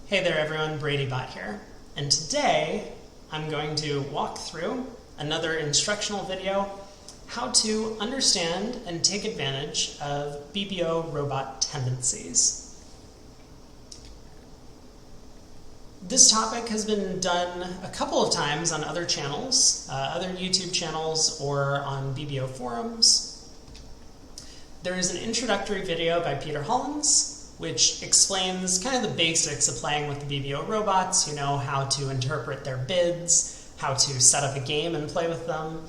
Hey there everyone, BradyBot here, and today I'm going to walk through another instructional video, how to understand and take advantage of BBO robot tendencies. This topic has been done a couple of times on other channels, other YouTube channels, or on BBO forums. There is an introductory video by Peter Hollins, which explains kind of the basics of playing with the BBO robots, how to interpret their bids, how to set up a game and play with them.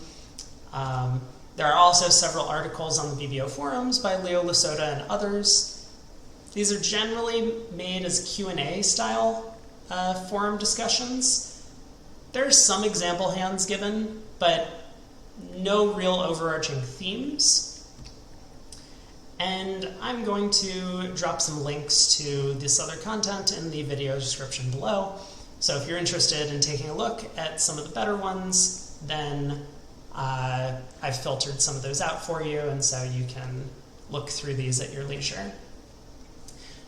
There are also several articles on the BBO forums by Leo Lasota and others. These are generally made as Q&A style forum discussions. There are some example hands given, but no real overarching themes. And I'm going to drop some links to this other content in the video description below. So if you're interested in taking a look at some of the better ones, then I've filtered some of those out for you, and so you can look through these at your leisure.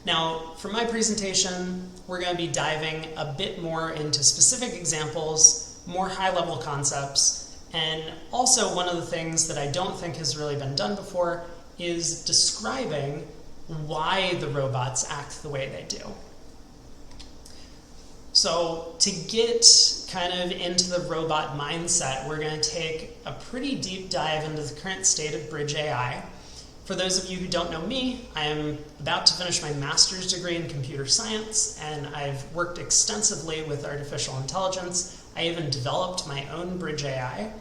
Now, for my presentation, we're going to be diving a bit more into specific examples, more high-level concepts, and also one of the things that I don't think has really been done before is describing why the robots act the way they do. So to get kind of into the robot mindset, we're going to take a pretty deep dive into the current state of Bridge AI. For those of you who don't know me, I am about to finish my master's degree in computer science, and I've worked extensively with artificial intelligence. I even developed my own Bridge AI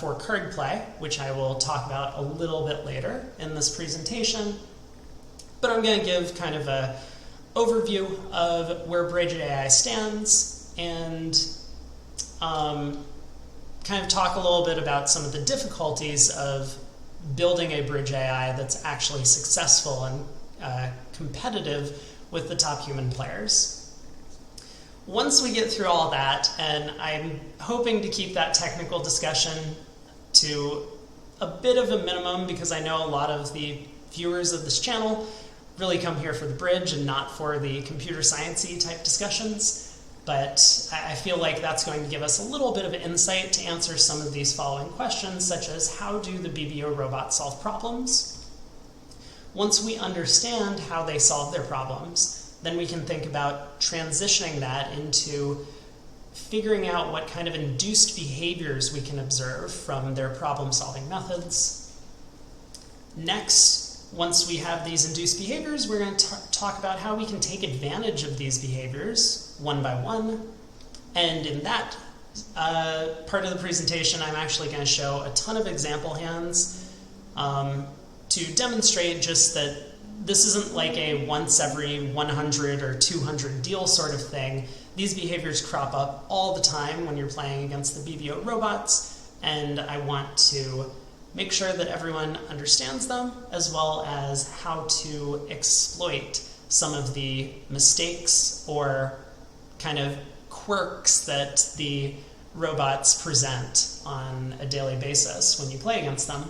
for card play, which I will talk about a little bit later in this presentation. But I'm going to give kind of an overview of where Bridge AI stands and kind of talk a little bit about some of the difficulties of building a Bridge AI that's actually successful and competitive with the top human players. Once we get through all that, and I'm hoping to keep that technical discussion to a bit of a minimum because I know a lot of the viewers of this channel really come here for the bridge and not for the computer science-y type discussions, but I feel like that's going to give us a little bit of insight to answer some of these following questions, such as how do the BBO robots solve problems? Once we understand how they solve their problems, then we can think about transitioning that into figuring out what kind of induced behaviors we can observe from their problem-solving methods. Next, once we have these induced behaviors, we're going to talk about how we can take advantage of these behaviors one by one. And in that part of the presentation, I'm actually going to show a ton of example hands to demonstrate just that this isn't like a once every 100 or 200 deal sort of thing. These behaviors crop up all the time when you're playing against the BBO robots, and I want to make sure that everyone understands them, as well as how to exploit some of the mistakes or kind of quirks that the robots present on a daily basis when you play against them.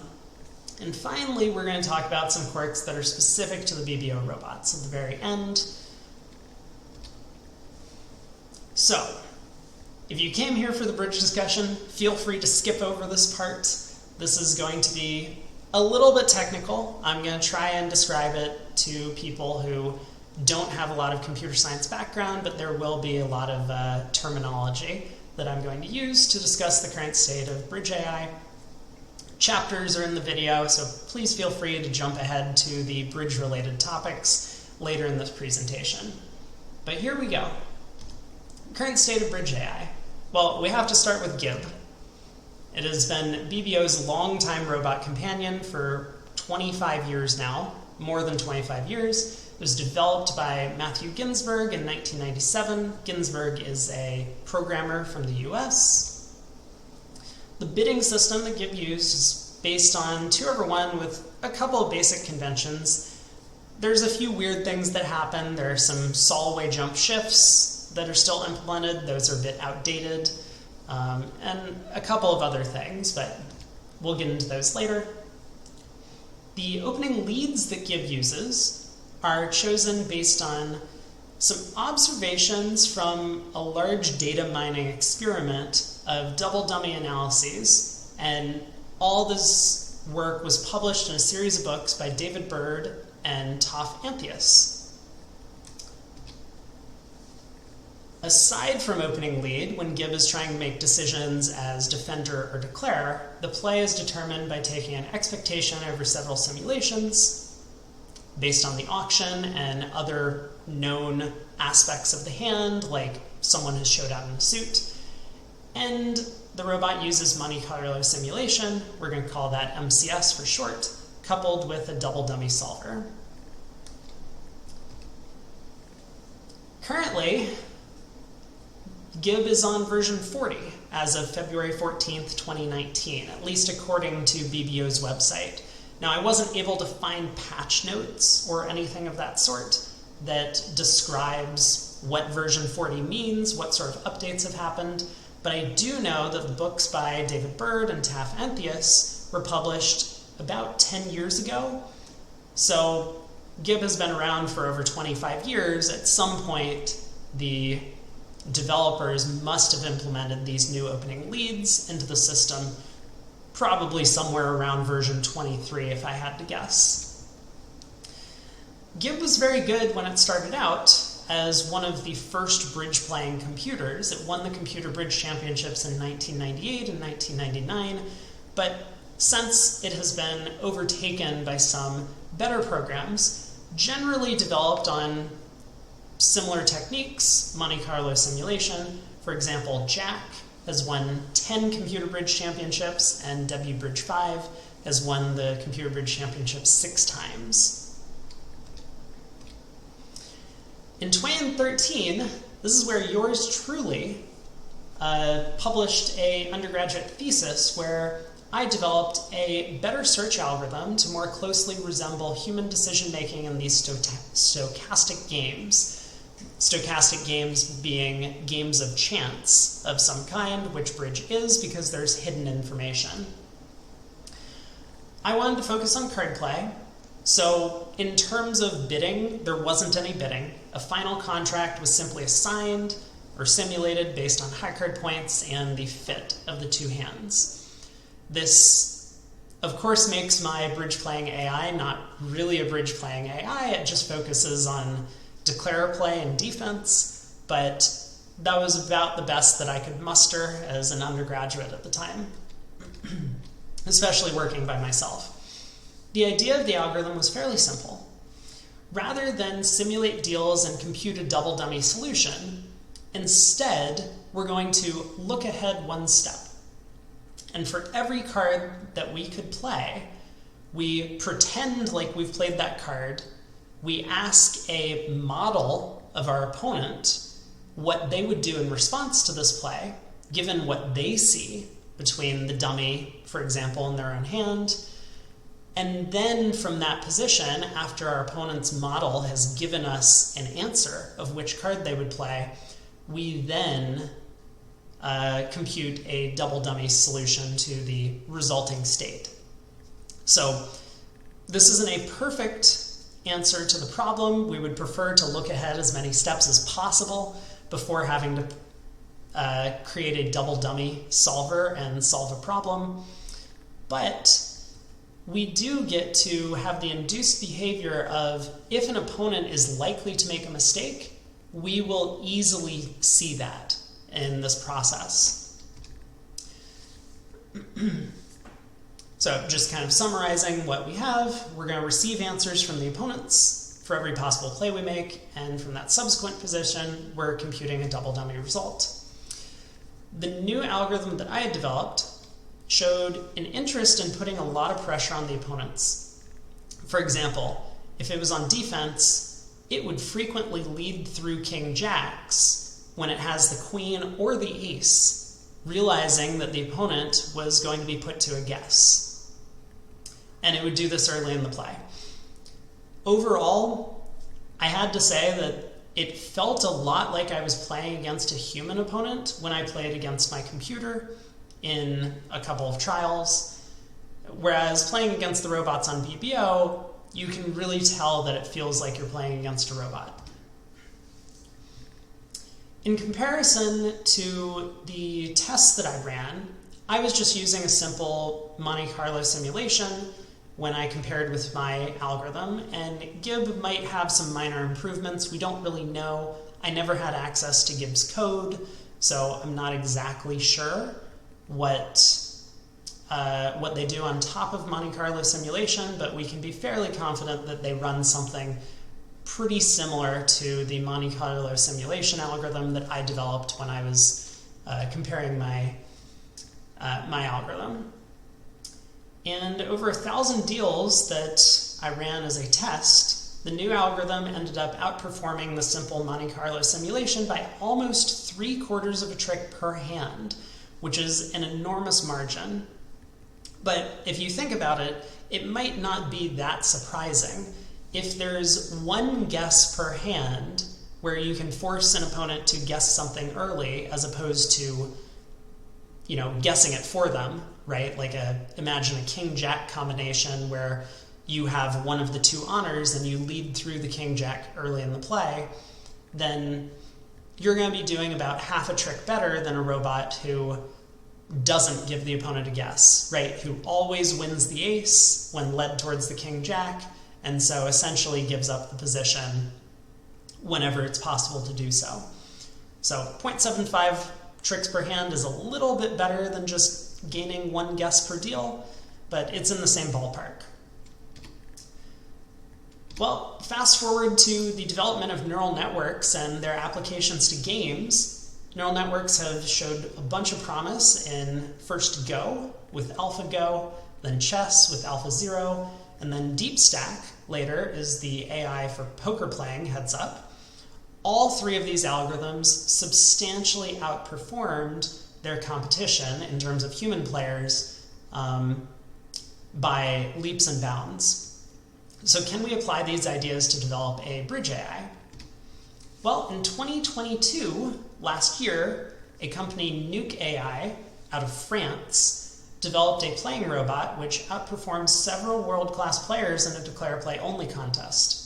And finally, we're going to talk about some quirks that are specific to the BBO robots at the very end. So, if you came here for the bridge discussion, feel free to skip over this part. This is going to be a little bit technical. I'm going to try and describe it to people who don't have a lot of computer science background, but there will be a lot of terminology that I'm going to use to discuss the current state of Bridge AI. Chapters are in the video, so please feel free to jump ahead to the bridge-related topics later in this presentation. But here we go. Current state of Bridge AI. Well, we have to start with Gib. It has been BBO's longtime robot companion for 25 years now, more than 25 years. It was developed by Matthew Ginsberg in 1997. Ginsberg is a programmer from the US. The bidding system that Gib used is based on 2/1 with a couple of basic conventions. There's a few weird things that happen. There are some solway jump shifts that are still implemented. Those are a bit outdated. And a couple of other things, but we'll get into those later. The opening leads that Gib uses are chosen based on some observations from a large data mining experiment of double dummy analyses, and all this work was published in a series of books by David Bird and Toph Anthias. Aside from opening lead, when Gibb is trying to make decisions as defender or declare, the play is determined by taking an expectation over several simulations based on the auction and other known aspects of the hand, like someone has showed out in a suit. And the robot uses Monte Carlo simulation, we're going to call that MCS for short, coupled with a double dummy solver. Currently, Gibb is on version 40 as of February 14th, 2019, at least according to BBO's website. Now, I wasn't able to find patch notes or anything of that sort that describes what version 40 means, what sort of updates have happened, but I do know that the books by David Bird and Toph Anthias were published about 10 years ago. So Gibb has been around for over 25 years. At some point, the developers must have implemented these new opening leads into the system, probably somewhere around version 23 if I had to guess. Gibb was very good when it started out as one of the first bridge-playing computers. It won the Computer Bridge Championships in 1998 and 1999, but since it has been overtaken by some better programs, generally developed on similar techniques, Monte Carlo simulation. For example, Jack has won 10 Computer Bridge Championships, and W Bridge 5 has won the Computer Bridge Championships 6 times. In 2013, this is where yours truly published an undergraduate thesis where I developed a better search algorithm to more closely resemble human decision-making in these stochastic games. Stochastic games being games of chance of some kind, which bridge is because there's hidden information. I wanted to focus on card play, so in terms of bidding, there wasn't any bidding. A final contract was simply assigned or simulated based on high card points and the fit of the two hands. This, of course, makes my bridge-playing AI not really a bridge-playing AI. It just focuses on declare play and defense, but that was about the best that I could muster as an undergraduate at the time, especially working by myself. The idea of the algorithm was fairly simple. Rather than simulate deals and compute a double dummy solution, instead, we're going to look ahead one step. And for every card that we could play, we pretend like we've played that card. We ask a model of our opponent what they would do in response to this play, given what they see between the dummy, for example, in their own hand. And then from that position, after our opponent's model has given us an answer of which card they would play, we then compute a double dummy solution to the resulting state. So this isn't a perfect answer to the problem. We would prefer to look ahead as many steps as possible before having to create a double dummy solver and solve a problem. But we do get to have the induced behavior of if an opponent is likely to make a mistake, we will easily see that in this process. So just kind of summarizing what we have, we're going to receive answers from the opponents for every possible play we make, and from that subsequent position, we're computing a double dummy result. The new algorithm that I had developed showed an interest in putting a lot of pressure on the opponents. For example, if it was on defense, it would frequently lead through king jacks when it has the queen or the ace, realizing that the opponent was going to be put to a guess. And it would do this early in the play. Overall, I had to say that it felt a lot like I was playing against a human opponent when I played against my computer in a couple of trials, whereas playing against the robots on BBO, you can really tell that it feels like you're playing against a robot. In comparison to the tests that I ran, I was just using a simple Monte Carlo simulation when I compared with my algorithm, and Gib might have some minor improvements. We don't really know. I never had access to Gib's code, so I'm not exactly sure what they do on top of Monte Carlo simulation, but we can be fairly confident that they run something pretty similar to the Monte Carlo simulation algorithm that I developed when I was comparing my algorithm. And over 1,000 deals that I ran as a test, the new algorithm ended up outperforming the simple Monte Carlo simulation by almost 3/4 of a trick per hand, which is an enormous margin. But if you think about it, it might not be that surprising. If there's one guess per hand where you can force an opponent to guess something early as opposed to, guessing it for them, right? Like imagine a king-jack combination where you have one of the two honors and you lead through the king-jack early in the play, then you're going to be doing about half a trick better than a robot who doesn't give the opponent a guess, right? Who always wins the ace when led towards the king-jack, and so essentially gives up the position whenever it's possible to do so. So 0.75 tricks per hand is a little bit better than just gaining one guess per deal, but it's in the same ballpark. Well, fast forward to the development of neural networks and their applications to games. Neural networks have showed a bunch of promise in first Go with AlphaGo, then chess with AlphaZero, and then DeepStack later is the AI for poker playing heads up. All three of these algorithms substantially outperformed their competition in terms of human players by leaps and bounds. So can we apply these ideas to develop a bridge AI? Well, in 2022, last year, a company, Nuke AI, out of France, developed a playing robot which outperformed several world-class players in a declare play only contest.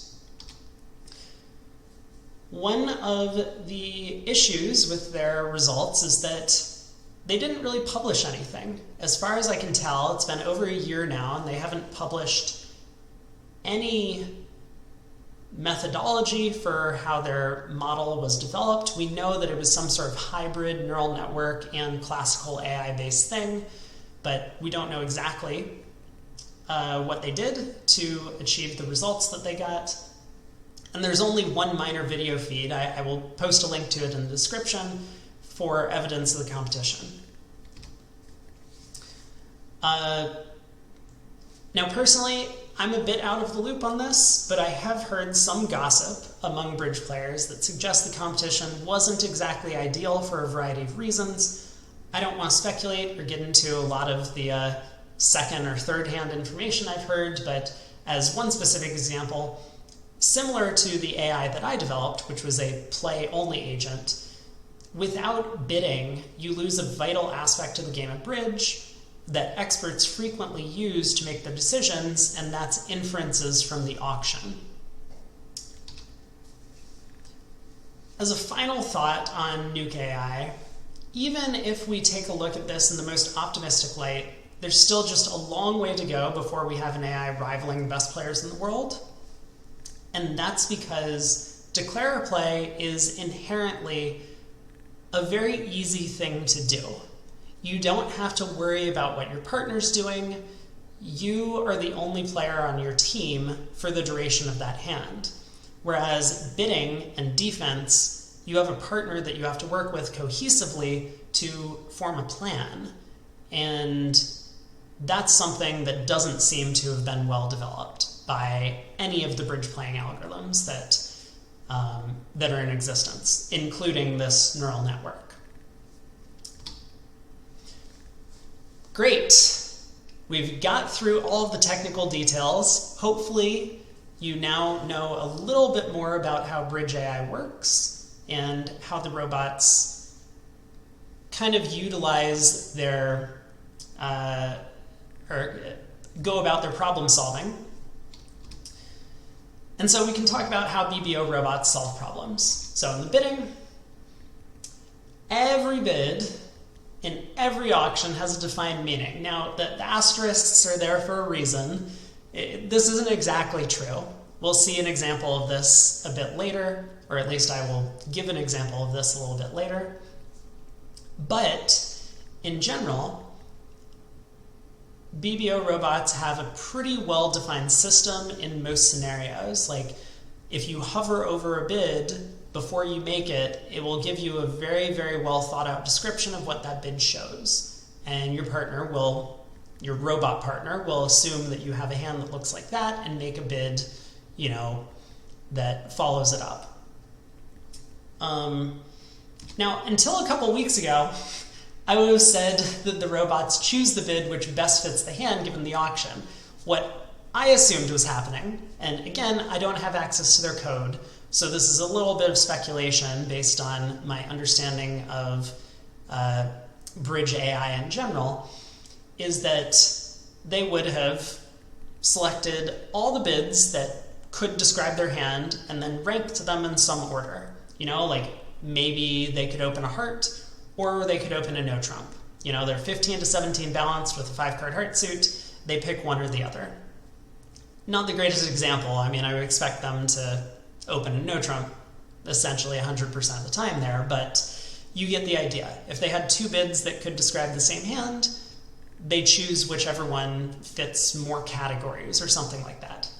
One of the issues with their results is that they didn't really publish anything. As far as I can tell, it's been over a year now, and they haven't published any methodology for how their model was developed. We know that it was some sort of hybrid neural network and classical AI-based thing, but we don't know exactly what they did to achieve the results that they got. And there's only one minor video feed. I will post a link to it in the description for evidence of the competition. Now, personally, I'm a bit out of the loop on this, but I have heard some gossip among bridge players that suggests the competition wasn't exactly ideal for a variety of reasons. I don't want to speculate or get into a lot of the second or third hand information I've heard, but as one specific example, similar to the AI that I developed, which was a play-only agent, without bidding, you lose a vital aspect of the game of bridge that experts frequently use to make their decisions, and that's inferences from the auction. As a final thought on Nuke AI, even if we take a look at this in the most optimistic light, there's still just a long way to go before we have an AI rivaling the best players in the world. And that's because declare a play is inherently a very easy thing to do. You don't have to worry about what your partner's doing. You are the only player on your team for the duration of that hand. Whereas bidding and defense, you have a partner that you have to work with cohesively to form a plan. And that's something that doesn't seem to have been well developed by any of the bridge playing algorithms that are in existence, including this neural network. Great. We've got through all of the technical details. Hopefully, you now know a little bit more about how bridge AI works and how the robots kind of utilize their, or go about their problem solving. And so we can talk about how BBO robots solve problems. So in the bidding, Every bid in every auction has a defined meaning. Now, the asterisks are there for a reason. This isn't exactly true. We'll see an example of this a bit later, or at least I will give an example of this a little bit later. But in general, BBO robots have a pretty well-defined system in most scenarios. Like, if you hover over a bid before you make it, it will give you a very, very well thought out description of what that bid shows. And your robot partner will assume that you have a hand that looks like that and make a bid, that follows it up. Now, until a couple weeks ago, I would have said that the robots choose the bid which best fits the hand given the auction. What I assumed was happening, and again, I don't have access to their code, so this is a little bit of speculation based on my understanding of Bridge AI in general, is that they would have selected all the bids that could describe their hand and then ranked them in some order. Like maybe they could open a heart or they could open a no trump. They're 15 to 17 balanced with a 5-card heart suit. They pick one or the other. Not the greatest example. I would expect them to open a no trump essentially 100% of the time there, but you get the idea. If they had 2 bids that could describe the same hand, they choose whichever one fits more categories or something like that.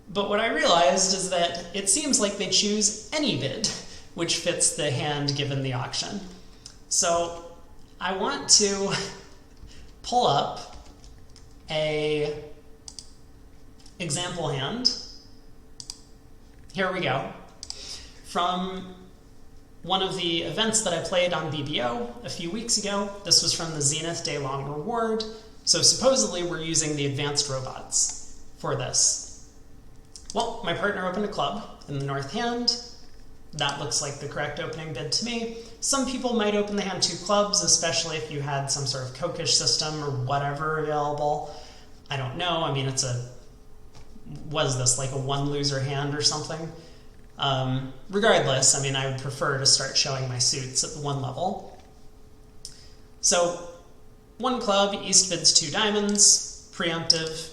But what I realized is that it seems like they choose any bid which fits the hand given the auction. So I want to pull up a example hand. Here we go. From one of the events that I played on BBO a few weeks ago. This was from the Zenith Day-Long Reward. So supposedly we're using the advanced robots for this. Well, my partner opened a club in the north hand. That looks like the correct opening bid to me. Some people might open the hand 2 clubs, especially if you had some sort of cokish system or whatever available. I don't know. Was this like a 1-loser hand or something? Regardless, I would prefer to start showing my suits at the 1 level. So 1 club, East bids 2 diamonds, preemptive,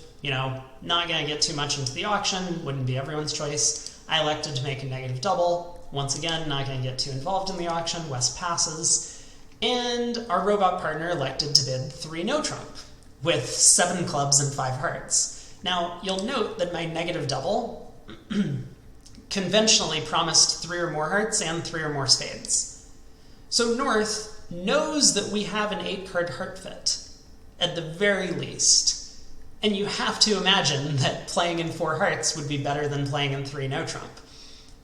not going to get too much into the auction, wouldn't be everyone's choice. I elected to make a negative double. Once again, not going to get too involved in the auction. West passes. And our robot partner elected to bid 3 no trump with 7 clubs and 5 hearts. Now, you'll note that my negative double conventionally promised 3 or more hearts and 3 or more spades. So North knows that we have an 8-card heart fit, at the very least. And you have to imagine that playing in 4 hearts would be better than playing in 3 no trump.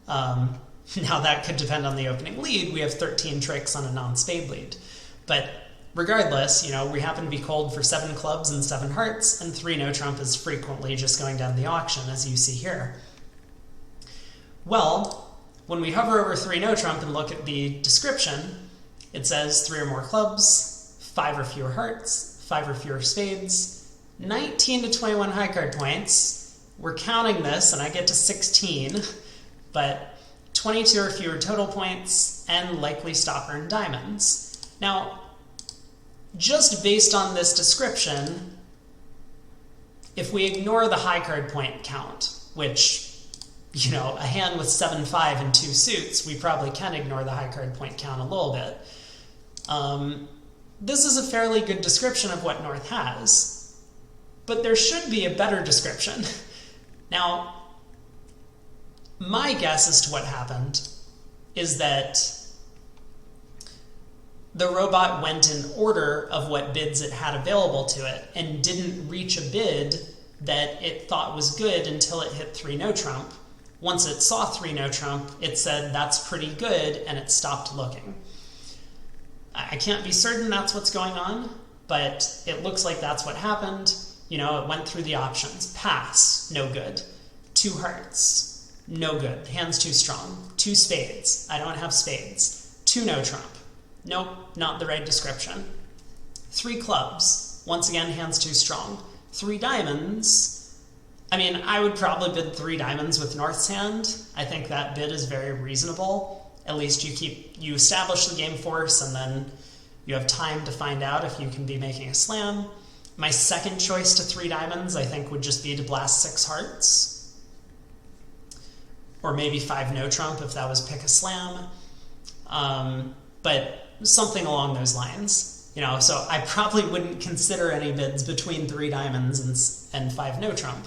Now that could depend on the opening lead. We have 13 tricks on a non-spade lead. But regardless, we happen to be called for 7 clubs and 7 hearts, and 3 no trump is frequently just going down the auction, as you see here. Well, when we hover over 3 no trump and look at the description, it says 3 or more clubs, 5 or fewer hearts, 5 or fewer spades, 19 to 21 high card points. We're counting this, and I get to 16, but 22 or fewer total points, and likely stopper in diamonds. Now, just based on this description, if we ignore the high card point count, which, a hand with 7, 5, and 2 suits, we probably can ignore the high card point count a little bit. This is a fairly good description of what North has, but there should be a better description. Now, my guess as to what happened is that the robot went in order of what bids it had available to it and didn't reach a bid that it thought was good until it hit 3 no trump. Once it saw 3 no trump, it said, that's pretty good, and it stopped looking. I can't be certain that's what's going on, but it looks like that's what happened. It went through the options. Pass, no good. 2 hearts, no good. Hand's too strong. 2 spades, I don't have spades. 2 no trump, nope, not the right description. 3 clubs, once again, hand's too strong. 3 diamonds, I would probably bid 3 diamonds with North's hand. I think that bid is very reasonable. At least you establish the game force, and then you have time to find out if you can be making a slam. My second choice to 3 diamonds, I think, would just be to blast 6 hearts. Or maybe 5 no trump if that was pick a slam. But something along those lines. So I probably wouldn't consider any bids between 3 diamonds and 5 no trump.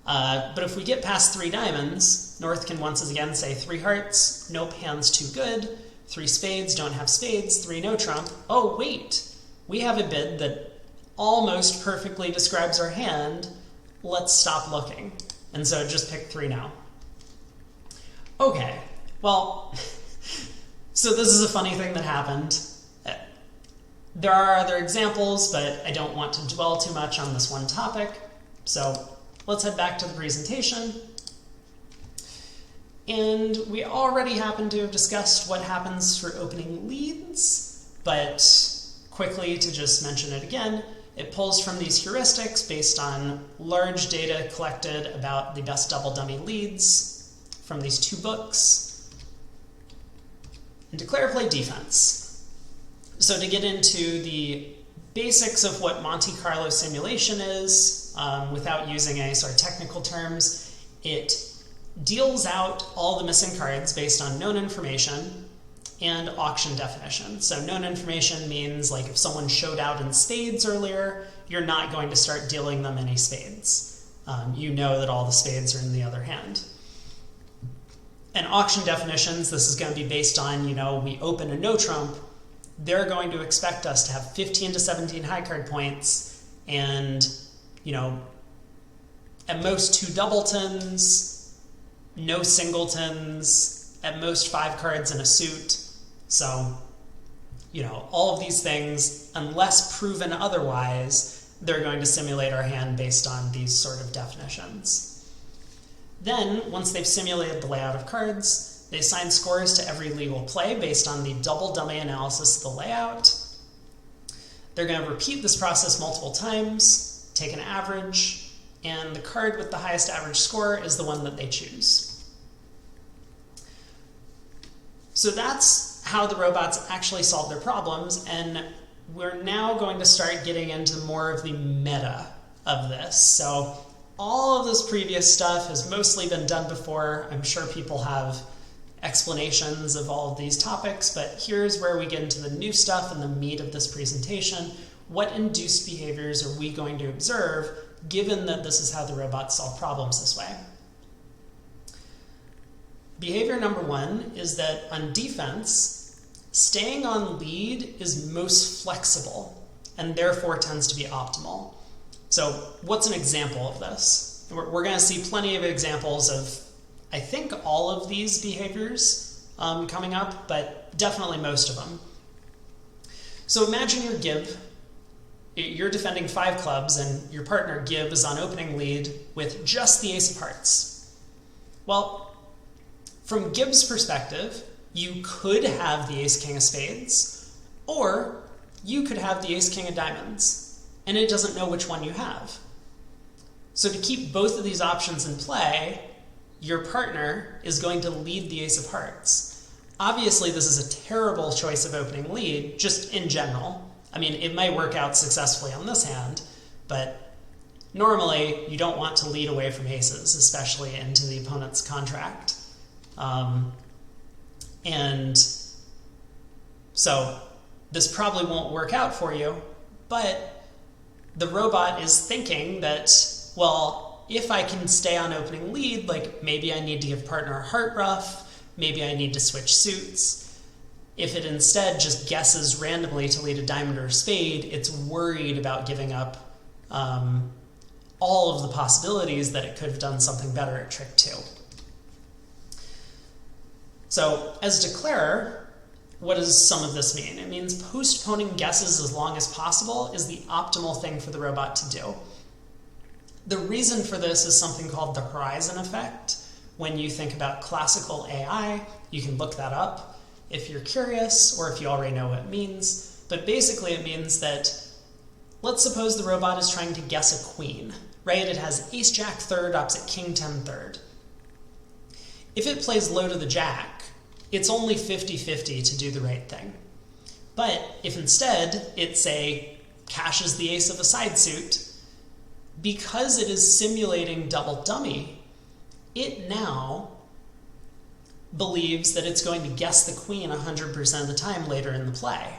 But if we get past 3 diamonds, North can once again say 3 hearts, nope, hand's too good, 3 spades, don't have spades, 3 no trump. Oh, wait, we have a bid that almost perfectly describes our hand. Let's stop looking. And so just pick 3 now. Okay, well, so this is a funny thing that happened. There are other examples, but I don't want to dwell too much on this one topic. So let's head back to the presentation. And we already happen to have discussed what happens for opening leads, but quickly to just mention it again, it pulls from these heuristics based on large data collected about the best double dummy leads from these 2 books. And declare play defense. So to get into the basics of what Monte Carlo simulation is, without using any sort of technical terms, it deals out all the missing cards based on known information and auction definition. So known information means, like, if someone showed out in spades earlier, you're not going to start dealing them any spades. You know that all the spades are in the other hand. And auction definitions, this is going to be based on, we open a no trump, they're going to expect us to have 15 to 17 high card points and, at most 2 doubletons, no singletons, at most 5 cards in a suit. So, all of these things, unless proven otherwise, they're going to simulate our hand based on these sort of definitions. Then, once they've simulated the layout of cards, they assign scores to every legal play based on the double dummy analysis of the layout. They're going to repeat this process multiple times, take an average, and the card with the highest average score is the one that they choose. So that's how the robots actually solve their problems, and we're now going to start getting into more of the meta of this. So all of this previous stuff has mostly been done before. I'm sure people have explanations of all of these topics, but here's where we get into the new stuff and the meat of this presentation. What induced behaviors are we going to observe, given that this is how the robots solve problems this way? Behavior number 1 is that on defense, staying on lead is most flexible and therefore tends to be optimal. So what's an example of this? We're going to see plenty of examples of, I think, all of these behaviors coming up, but definitely most of them. So imagine you're Gib. You're defending 5 clubs, and your partner, Gib, is on opening lead with just the ace of hearts. Well, from Gib's perspective, you could have the ace-king of spades, or you could have the ace-king of diamonds, and it doesn't know which one you have. So to keep both of these options in play, your partner is going to lead the ace of hearts. Obviously, this is a terrible choice of opening lead, just in general. I mean, it might work out successfully on this hand, but normally you don't want to lead away from aces, especially into the opponent's contract. And so this probably won't work out for you, but the robot is thinking that, well, if I can stay on opening lead, like maybe I need to give partner a heart ruff, maybe I need to switch suits. If it instead just guesses randomly to lead a diamond or a spade, it's worried about giving up all of the possibilities that it could have done something better at trick 2. So as declarer, what does some of this mean? It means postponing guesses as long as possible is the optimal thing for the robot to do. The reason for this is something called the horizon effect. When you think about classical AI, you can look that up if you're curious or if you already know what it means. But basically it means that, let's suppose the robot is trying to guess a queen, right? It has ace jack third opposite king 10 third. If it plays low to the jack, it's only 50-50 to do the right thing. But if instead it, say, cashes the ace of a side suit, because it is simulating double dummy, it now believes that it's going to guess the queen 100% of the time later in the play.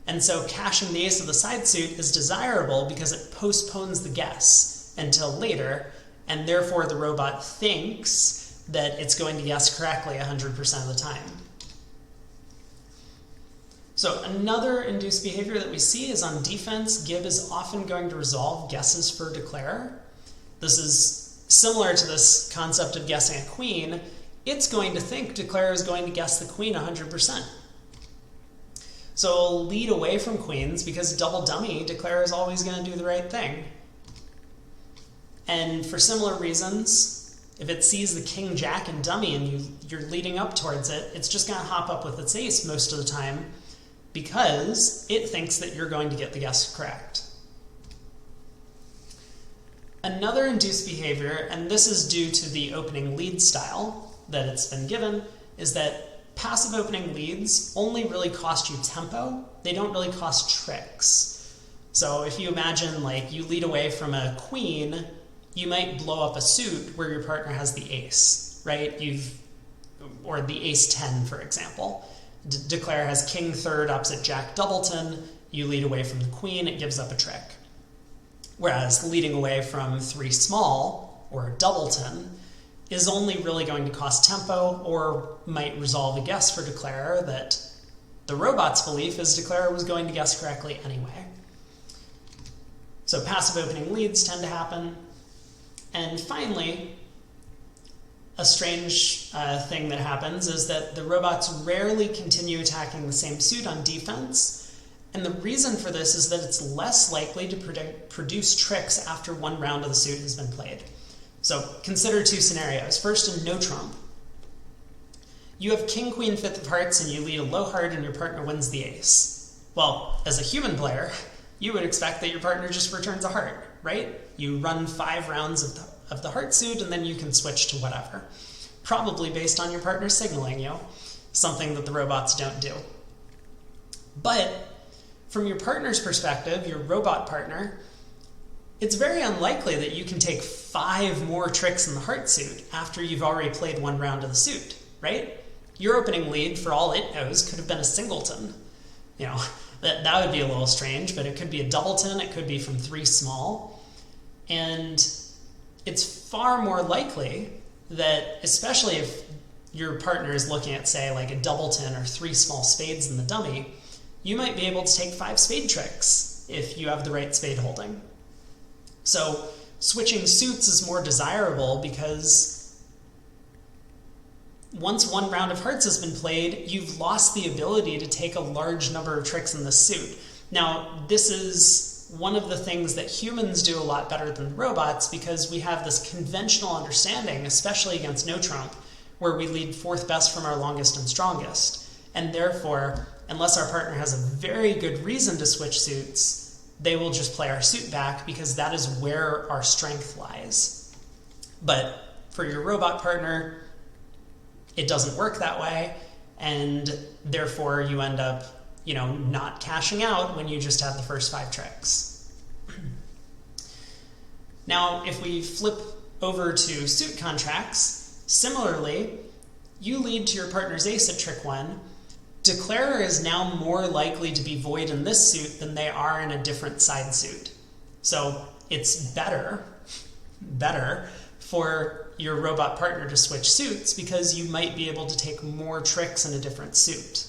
And so cashing the ace of the side suit is desirable because it postpones the guess until later, and therefore the robot thinks that it's going to guess correctly 100% of the time. So another induced behavior that we see is on defense, Gib is often going to resolve guesses for declare. This is similar to this concept of guessing a queen. It's going to think declare is going to guess the queen 100%. So it'll lead away from queens because double dummy, declare is always going to do the right thing. And for similar reasons, if it sees the king, jack, and dummy and you're leading up towards it, it's just going to hop up with its ace most of the time because it thinks that you're going to get the guess correct. Another induced behavior, and this is due to the opening lead style that it's been given, is that passive opening leads only really cost you tempo. They don't really cost tricks. So if you imagine like you lead away from a queen, you might blow up a suit where your partner has the ace, right? Or the ace 10, for example. Declare has king third opposite jack doubleton. You lead away from the queen, it gives up a trick. Whereas leading away from 3 small, or doubleton, is only really going to cost tempo or might resolve a guess for declare that the robot's belief is declare was going to guess correctly anyway. So passive opening leads tend to happen. And finally, a strange thing that happens is that the robots rarely continue attacking the same suit on defense. And the reason for this is that it's less likely to produce tricks after one round of the suit has been played. So consider 2 scenarios. First, in no trump. You have king, queen, 5th of hearts, and you lead a low heart and your partner wins the ace. Well, as a human player, you would expect that your partner just returns a heart, right? You run 5 rounds of the heart suit and then you can switch to whatever. Probably based on your partner signaling you, something that the robots don't do. But from your partner's perspective, your robot partner, it's very unlikely that you can take 5 more tricks in the heart suit after you've already played 1 round of the suit, right? Your opening lead, for all it knows, could have been a singleton. You know, that would be a little strange, but it could be a doubleton, it could be from 3 small. And it's far more likely that, especially if your partner is looking at, say, like a doubleton or 3 small spades in the dummy, you might be able to take 5 spade tricks if you have the right spade holding. So switching suits is more desirable because once 1 round of hearts has been played, you've lost the ability to take a large number of tricks in the suit. Now, this is one of the things that humans do a lot better than robots because we have this conventional understanding, especially against no trump, where we lead 4th best from our longest and strongest. And therefore, unless our partner has a very good reason to switch suits, they will just play our suit back because that is where our strength lies. But for your robot partner, it doesn't work that way, and therefore you end up, not cashing out when you just have the first 5 tricks. Now, if we flip over to suit contracts, similarly, you lead to your partner's ace at trick 1. Declarer is now more likely to be void in this suit than they are in a different side suit. So it's better for your robot partner to switch suits because you might be able to take more tricks in a different suit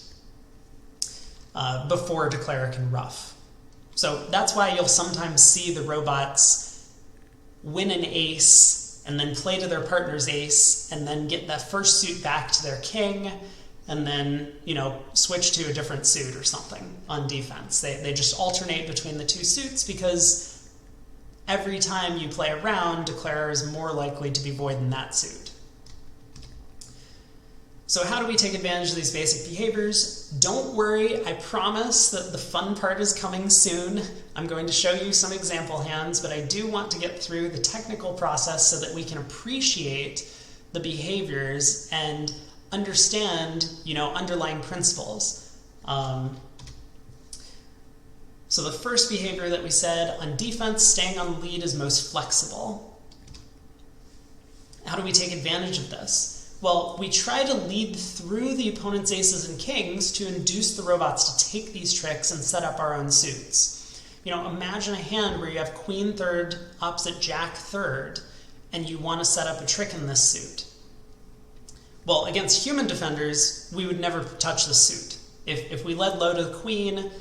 before declarer can ruff. So that's why you'll sometimes see the robots win an ace and then play to their partner's ace and then get that first suit back to their king and then, switch to a different suit or something on defense. They just alternate between the 2 suits because every time you play a round, declarer is more likely to be void in that suit. So how do we take advantage of these basic behaviors? Don't worry, I promise that the fun part is coming soon. I'm going to show you some example hands, but I do want to get through the technical process so that we can appreciate the behaviors and understand, underlying principles. So the first behavior that we said, on defense, staying on lead is most flexible. How do we take advantage of this? Well, we try to lead through the opponent's aces and kings to induce the robots to take these tricks and set up our own suits. Imagine a hand where you have queen third opposite jack third, and you want to set up a trick in this suit. Well, against human defenders, we would never touch the suit. If we led low to the queen,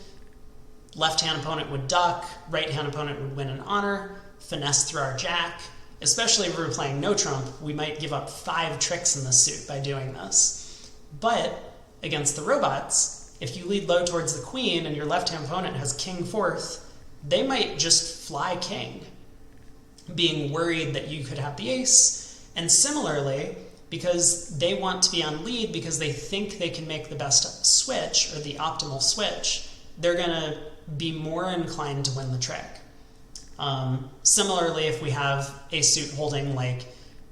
left-hand opponent would duck, right-hand opponent would win an honor, finesse through our jack. Especially if we were playing no trump, we might give up 5 tricks in this suit by doing this. But against the robots, if you lead low towards the queen and your left-hand opponent has king fourth, they might just fly king, being worried that you could have the ace. And similarly, because they want to be on lead because they think they can make the best switch or the optimal switch, they're going to be more inclined to win the trick. Similarly, if we have a suit holding like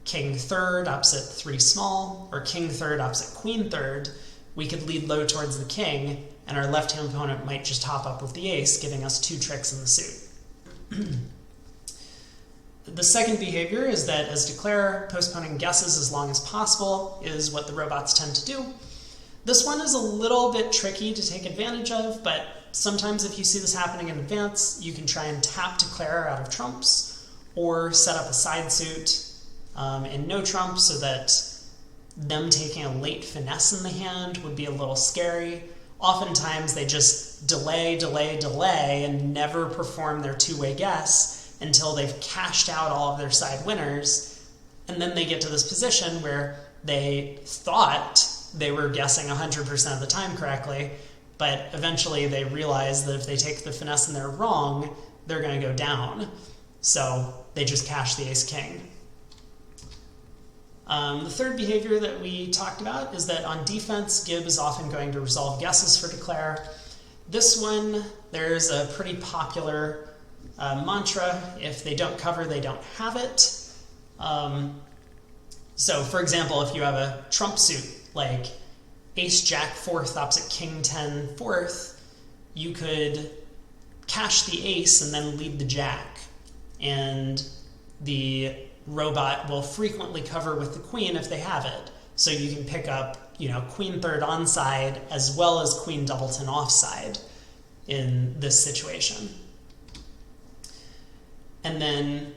king third opposite 3 small or king third opposite queen third, we could lead low towards the king and our left-hand opponent might just hop up with the ace, giving us 2 tricks in the suit. The second behavior is that as declarer, postponing guesses as long as possible is what the robots tend to do. This one is a little bit tricky to take advantage of, but sometimes if you see this happening in advance, you can try and tap declarer out of trumps or set up a side suit in no trump so that them taking a late finesse in the hand would be a little scary. Oftentimes they just delay and never perform their two-way guess until they've cashed out all of their side winners, and then they get to this position where they thought they were guessing 100% of the time correctly, but eventually they realize that if they take the finesse and they're wrong, they're going to go down. So they just cash the ace-king. The third behavior that we talked about is that on defense, Gib is often going to resolve guesses for declare. This one, there's a pretty popular mantra: if they don't cover, they don't have it. So for example, if you have a trump suit, like ace jack fourth opposite king 10 fourth, you could cash the ace and then lead the jack, and the robot will frequently cover with the queen if they have it. So you can pick up, queen third onside as well as queen doubleton offside in this situation. And then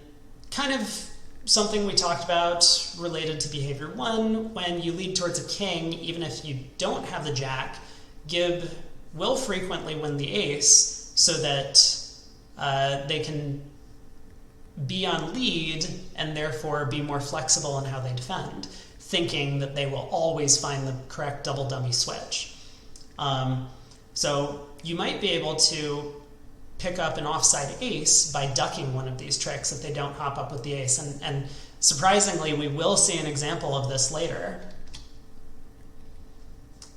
kind of something we talked about related to behavior 1, when you lead towards a king, even if you don't have the jack, Gib will frequently win the ace so that they can be on lead and therefore be more flexible in how they defend, thinking that they will always find the correct double dummy switch. So you might be able to pick up an offside ace by ducking one of these tricks if they don't hop up with the ace. And surprisingly, we will see an example of this later.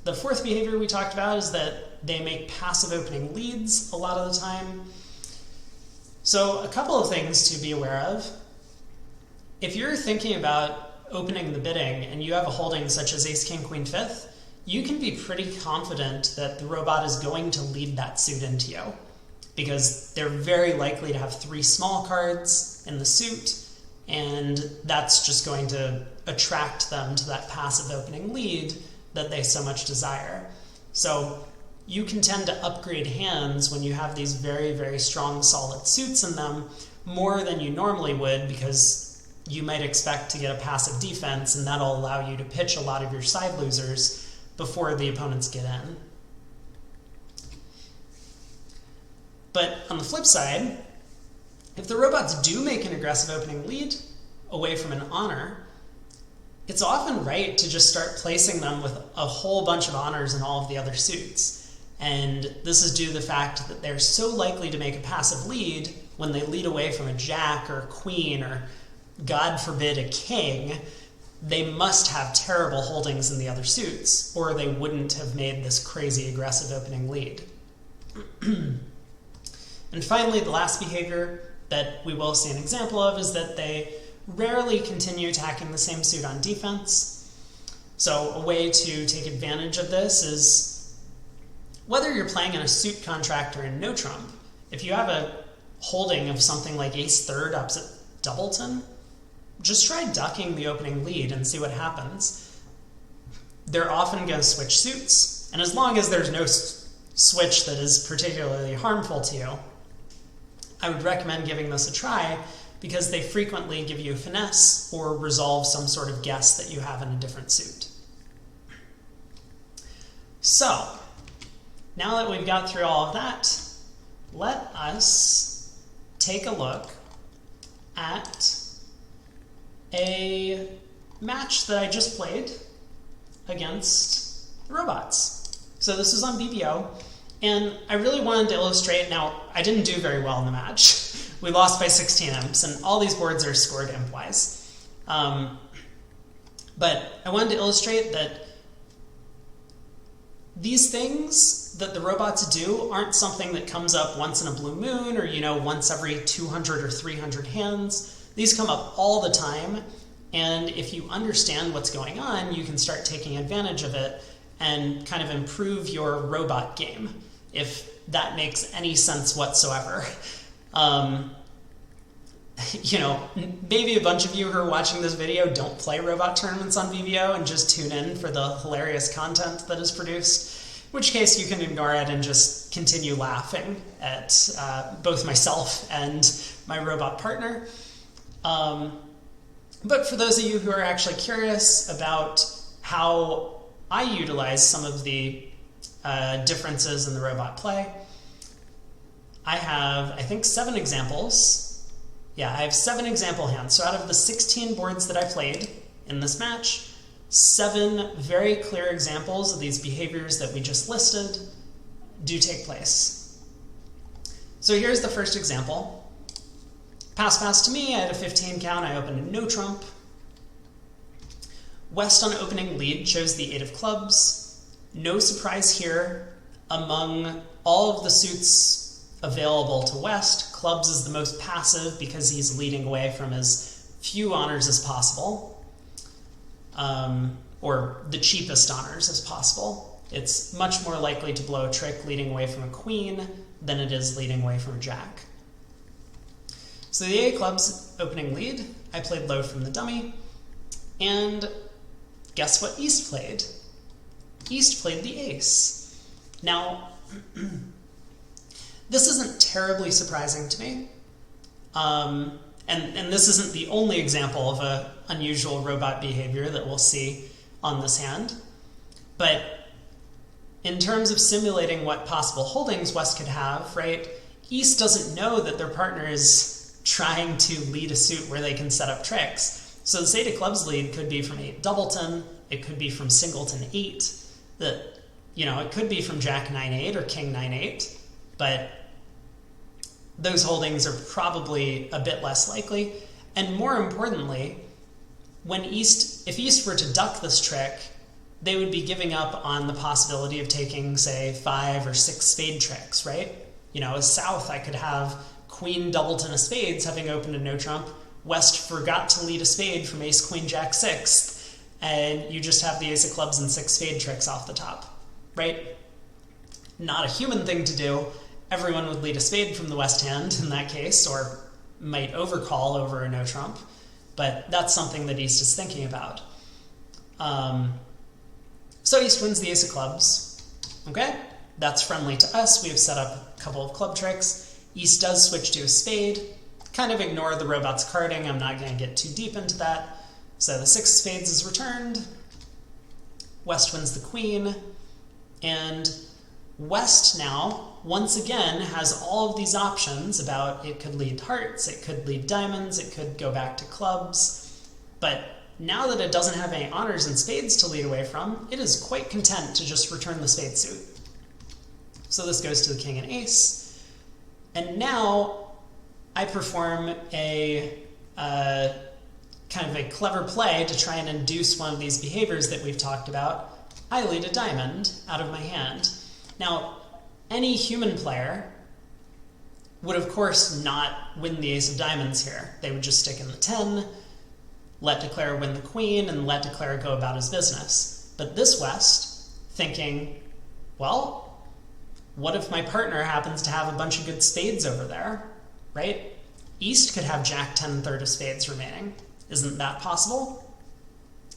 The fourth behavior we talked about is that they make passive opening leads a lot of the time. So a couple of things to be aware of. If you're thinking about opening the bidding and you have a holding such as ace king queen fifth, you can be pretty confident that the robot is going to lead that suit into you, because they're very likely to have 3 small cards in the suit, and that's just going to attract them to that passive opening lead that they so much desire. So you can tend to upgrade hands when you have these very, very strong, solid suits in them more than you normally would, because you might expect to get a passive defense, and that'll allow you to pitch a lot of your side losers before the opponents get in. But on the flip side, if the robots do make an aggressive opening lead away from an honor, it's often right to just start placing them with a whole bunch of honors in all of the other suits. And this is due to the fact that they're so likely to make a passive lead when they lead away from a jack or a queen or, God forbid, a king. They must have terrible holdings in the other suits, or they wouldn't have made this crazy aggressive opening lead. And finally, the last behavior that we will see an example of is that they rarely continue attacking the same suit on defense. So a way to take advantage of this is, whether you're playing in a suit contract or in no trump, if you have a holding of something like ace third opposite doubleton, just try ducking the opening lead and see what happens. They're often going to switch suits, and as long as there's no switch that is particularly harmful to you, I would recommend giving this a try, because they frequently give you a finesse or resolve some sort of guess that you have in a different suit. So, now that we've got through all of that, let us take a look at a match that I just played against the robots. So this was on BBO, and I really wanted to illustrate. Now, I didn't do very well in the match. We lost by 16 imps, and all these boards are scored imp-wise. But I wanted to illustrate that these things that the robots do aren't something that comes up once in a blue moon, or once every 200 or 300 hands. These come up all the time, and if you understand what's going on, you can start taking advantage of it and kind of improve your robot game, if that makes any sense whatsoever. Maybe a bunch of you who are watching this video don't play robot tournaments on BBO and just tune in for the hilarious content that is produced, in which case you can ignore it and just continue laughing at both myself and my robot partner. But for those of you who are actually curious about how I utilize some of the differences in the robot play, I have, I think, 7 examples. Yeah, I have 7 example hands. So out of the 16 boards that I played in this match, 7 very clear examples of these behaviors that we just listed do take place. So here's the first example. Pass to me, I had a 15 count, I opened a no trump. West on opening lead chose the 8 of clubs. No surprise here, among all of the suits available to West, clubs is the most passive because he's leading away from as few honors as possible, or the cheapest honors as possible. It's much more likely to blow a trick leading away from a queen than it is leading away from a jack. So the 8 clubs opening lead, I played low from the dummy, and guess what East played? East played the ace. Now, this isn't terribly surprising to me, and this isn't the only example of an unusual robot behavior that we'll see on this hand, but in terms of simulating what possible holdings West could have, right, East doesn't know that their partner is trying to lead a suit where they can set up tricks. So the 8 of clubs lead could be from 8 doubleton, it could be from singleton 8, it could be from jack 9-8 or king 9-8, but those holdings are probably a bit less likely. And more importantly, if East were to duck this trick, they would be giving up on the possibility of taking, say, 5 or 6 spade tricks, right? As South, I could have queen doubleton of spades having opened a no trump. West forgot to lead a spade from ace queen jack 6th, and you just have the ace of clubs and 6 spade tricks off the top, right? Not a human thing to do. Everyone would lead a spade from the West hand in that case, or might overcall over a no trump, but that's something that East is thinking about. So East wins the ace of clubs. Okay, that's friendly to us. We've set up a couple of club tricks. East does switch to a spade. Kind of ignore the robot's carding. I'm not going to get too deep into that. So the 6 of spades is returned. West wins the queen, and West now, once again, has all of these options about it could lead hearts, it could lead diamonds, it could go back to clubs. But now that it doesn't have any honors and spades to lead away from, it is quite content to just return the spade suit. So this goes to the king and ace. And now I perform a kind of a clever play to try and induce one of these behaviors that we've talked about. I lead a diamond out of my hand. Now, any human player would, of course, not win the ace of diamonds here. They would just stick in the 10. let declare win the queen, and let declare go about his business. But this West, thinking, well, what if my partner happens to have a bunch of good spades over there, right? East could have Jack 10 third of spades remaining. Isn't that possible?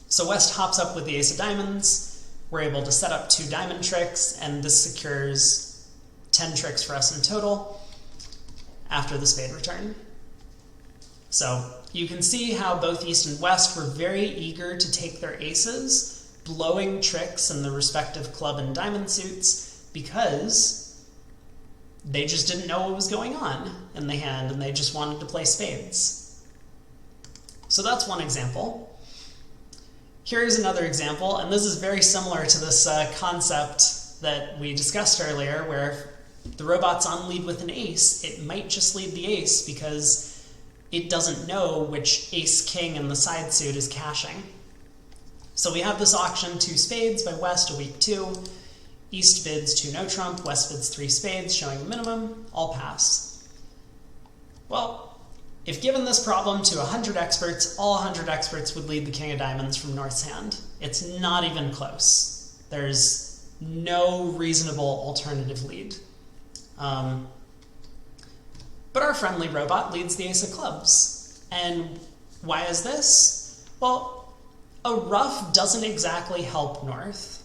So West hops up with the ace of diamonds. We're able to set up 2 diamond tricks, and this secures 10 tricks for us in total after the spade return. So you can see how both East and West were very eager to take their aces, blowing tricks in the respective club and diamond suits, because they just didn't know what was going on in the hand, and they just wanted to play spades. So that's one example. Here's another example, and this is very similar to this concept that we discussed earlier, where if the robot's on lead with an ace, it might just lead the ace because it doesn't know which ace-king in the side suit is cashing. So we have this auction 2 spades by West, a weak 2. East bids 2 no trump, West bids 3 spades, showing the minimum, all pass. Well, if given this problem to 100 experts, all 100 experts would lead the king of diamonds from North's hand. It's not even close. There's no reasonable alternative lead. But our friendly robot leads the ace of clubs. And why is this? Well, a ruff doesn't exactly help North.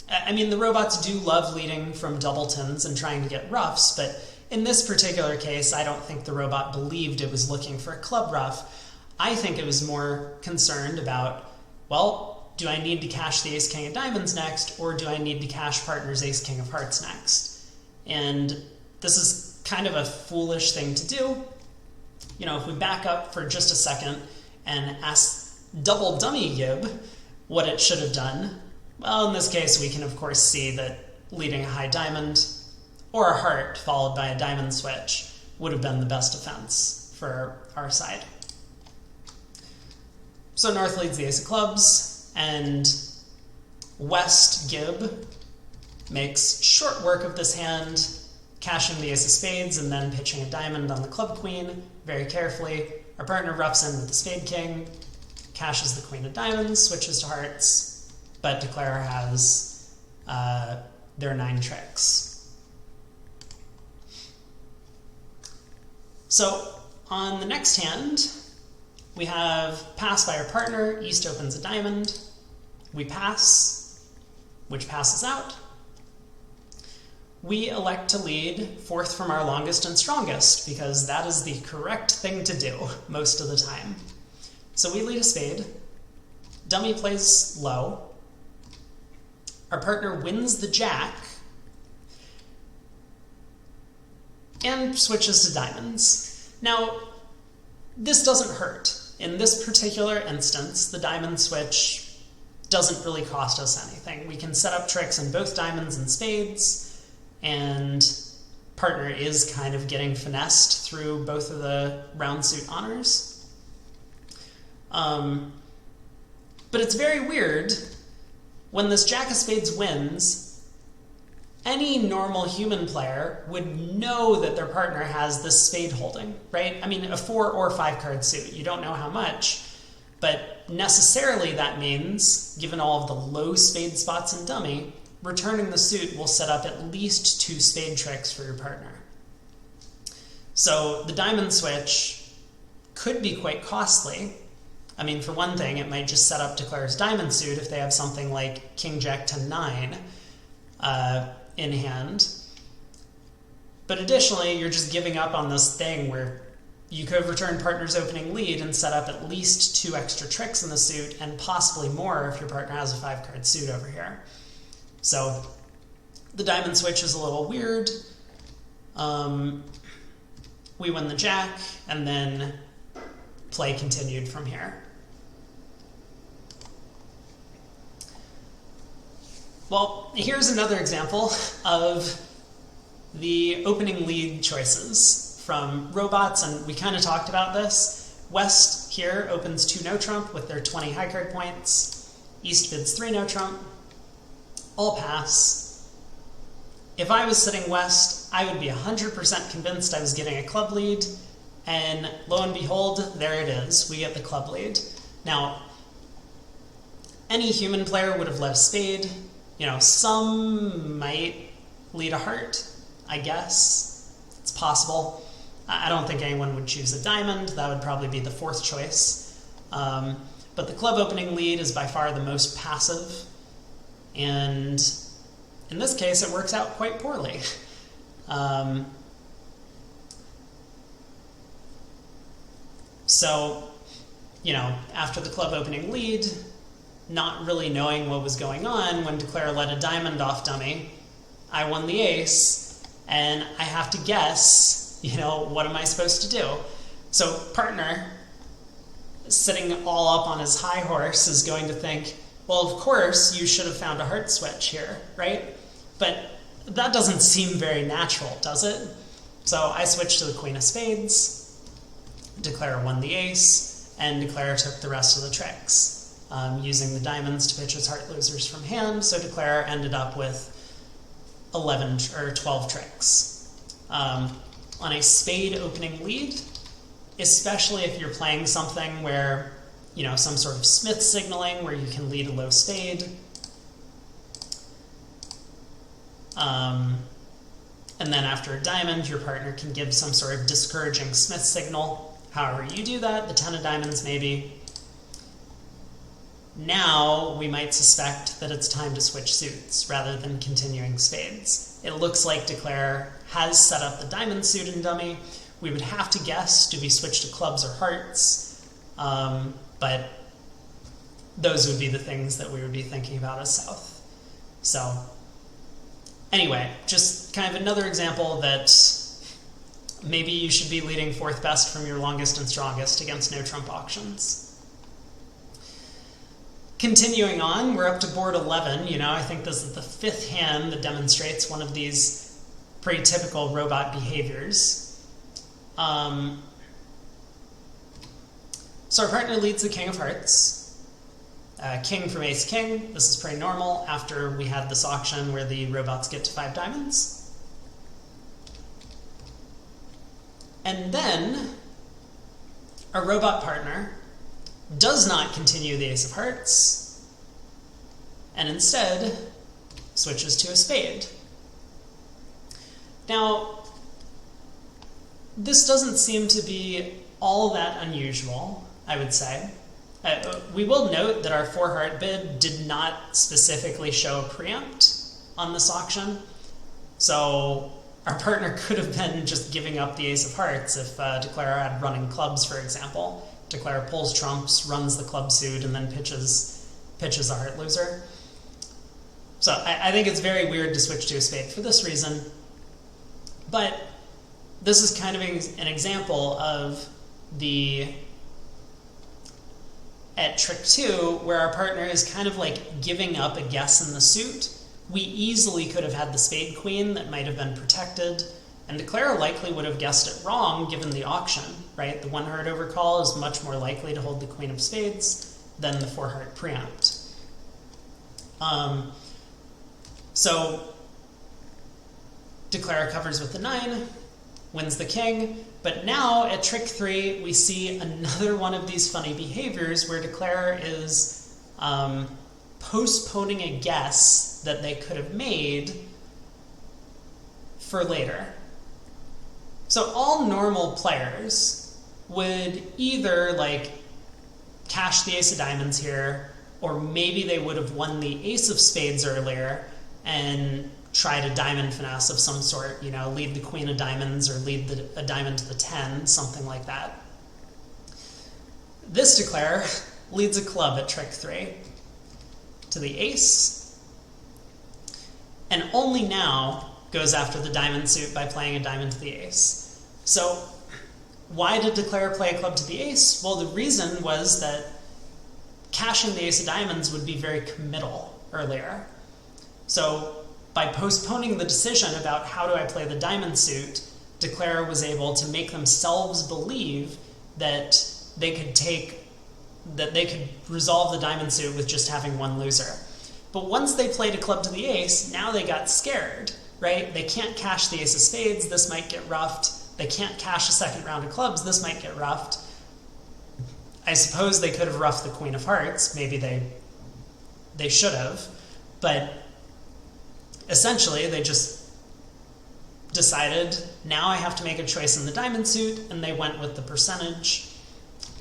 I mean, the robots do love leading from doubletons and trying to get ruffs, but in this particular case, I don't think the robot believed it was looking for a club ruff. I think it was more concerned about, well, do I need to cash the ace-king of diamonds next, or do I need to cash partner's ace-king of hearts next? And this is kind of a foolish thing to do. You know, if we back up for just a second and ask double dummy Gib what it should have done, well, in this case, we can of course see that leading a high diamond or a heart followed by a diamond switch would have been the best defense for our side. So North leads the ace of clubs, and West Gib makes short work of this hand, cashing the ace of spades and then pitching a diamond on the club queen very carefully. Our partner roughs in with the spade king, cashes the queen of diamonds, switches to hearts, but declare has their 9 tricks. So on the next hand, we have pass by our partner. East opens a diamond. We pass, which passes out. We elect to lead fourth from our longest and strongest, because that is the correct thing to do most of the time. So we lead a spade. Dummy plays low. Our partner wins the jack and switches to diamonds. Now, this doesn't hurt. In this particular instance, the diamond switch doesn't really cost us anything. We can set up tricks in both diamonds and spades, and partner is kind of getting finessed through both of the round suit honors. But it's very weird. When this jack of spades wins, any normal human player would know that their partner has this spade holding, right? I mean, a 4 or 5 card suit. You don't know how much, but necessarily that means, given all of the low spade spots in dummy, returning the suit will set up at least 2 spade tricks for your partner. So the diamond switch could be quite costly. I mean, for one thing, it might just set up declare's diamond suit if they have something like king jack 10-9 in hand. But additionally, you're just giving up on this thing where you could have returned partner's opening lead and set up at least 2 extra tricks in the suit, and possibly more if your partner has a 5-card suit over here. So the diamond switch is a little weird. We win the jack, and then play continued from here. Well, here's another example of the opening lead choices from robots, and we kind of talked about this. West here opens 2 no trump with their 20 high card points. East bids 3 no trump. All pass. If I was sitting West, I would be 100% convinced I was getting a club lead, And lo and behold, there it is. We get the club lead. Now, any human player would have led a spade. You know, some might lead a heart, I guess. It's possible. I don't think anyone would choose a diamond. That would probably be the fourth choice. But the club opening lead is by far the most passive. And in this case, it works out quite poorly. So, you know, after the club opening lead, not really knowing what was going on, when Declare led a diamond off dummy, I won the ace, and I have to guess, you know, what am I supposed to do? So partner, sitting all up on his high horse, is going to think, well, of course, you should have found a heart switch here, right? But that doesn't seem very natural, does it? So I switched to the queen of spades, Declare won the ace, and Declare took the rest of the tricks, using the diamonds to pitch his heart losers from hand, so Declare ended up with 11 or 12 tricks. On a spade opening lead, especially if you're playing something where, you know, some sort of Smith signaling where you can lead a low spade, and then after a diamond, your partner can give some sort of discouraging Smith signal. However you do that, the 10 of diamonds maybe. Now we might suspect that it's time to switch suits rather than continuing spades. It looks like Declare has set up the diamond suit in dummy. We would have to guess, do we switch to clubs or hearts? But those would be the things that we would be thinking about as south. So anyway, just kind of another example that maybe you should be leading fourth best from your longest and strongest against no trump auctions. Continuing on, we're up to board 11. You know, I think this is the fifth hand that demonstrates one of these pretty typical robot behaviors. So our partner leads the king of hearts. King from ace king. This is pretty normal after we had this auction where the robots get to 5 diamonds. And then our robot partner does not continue the ace of hearts and instead switches to a spade. Now, this doesn't seem to be all that unusual, I would say. We will note that our 4-heart bid did not specifically show a preempt on this auction, so our partner could have been just giving up the ace of hearts if Declare had running clubs, for example. Declare pulls trumps, runs the club suit, and then pitches a heart loser. So I think it's very weird to switch to a spade for this reason, but this is kind of an example of at trick 2, where our partner is kind of like giving up a guess in the suit. We easily could have had the spade queen that might have been protected, and Declare likely would have guessed it wrong given the auction, right? The 1-heart overcall is much more likely to hold the queen of spades than the 4-heart preempt. So Declare covers with the 9, wins the king, but now at trick 3 we see another one of these funny behaviors where Declare is postponing a guess that they could have made for later. So all normal players would either like cash the ace of diamonds here, or maybe they would have won the ace of spades earlier and tried a diamond finesse of some sort, you know, lead the queen of diamonds or lead a diamond to the 10, something like that. This Declare leads a club at trick 3 to the ace, and only now goes after the diamond suit by playing a diamond to the ace. So why did Declare play a club to the ace? Well, the reason was that cashing the ace of diamonds would be very committal earlier. So by postponing the decision about how do I play the diamond suit, Declare was able to make themselves believe that they could resolve the diamond suit with just having one loser. But once they played a club to the ace, now they got scared, right? They can't cash the ace of spades, this might get roughed, They can't cash a second round of clubs. This might get ruffed. I suppose they could have ruffed the Queen of Hearts. Maybe they should have. But essentially, they just decided, now I have to make a choice in the diamond suit, and they went with the percentage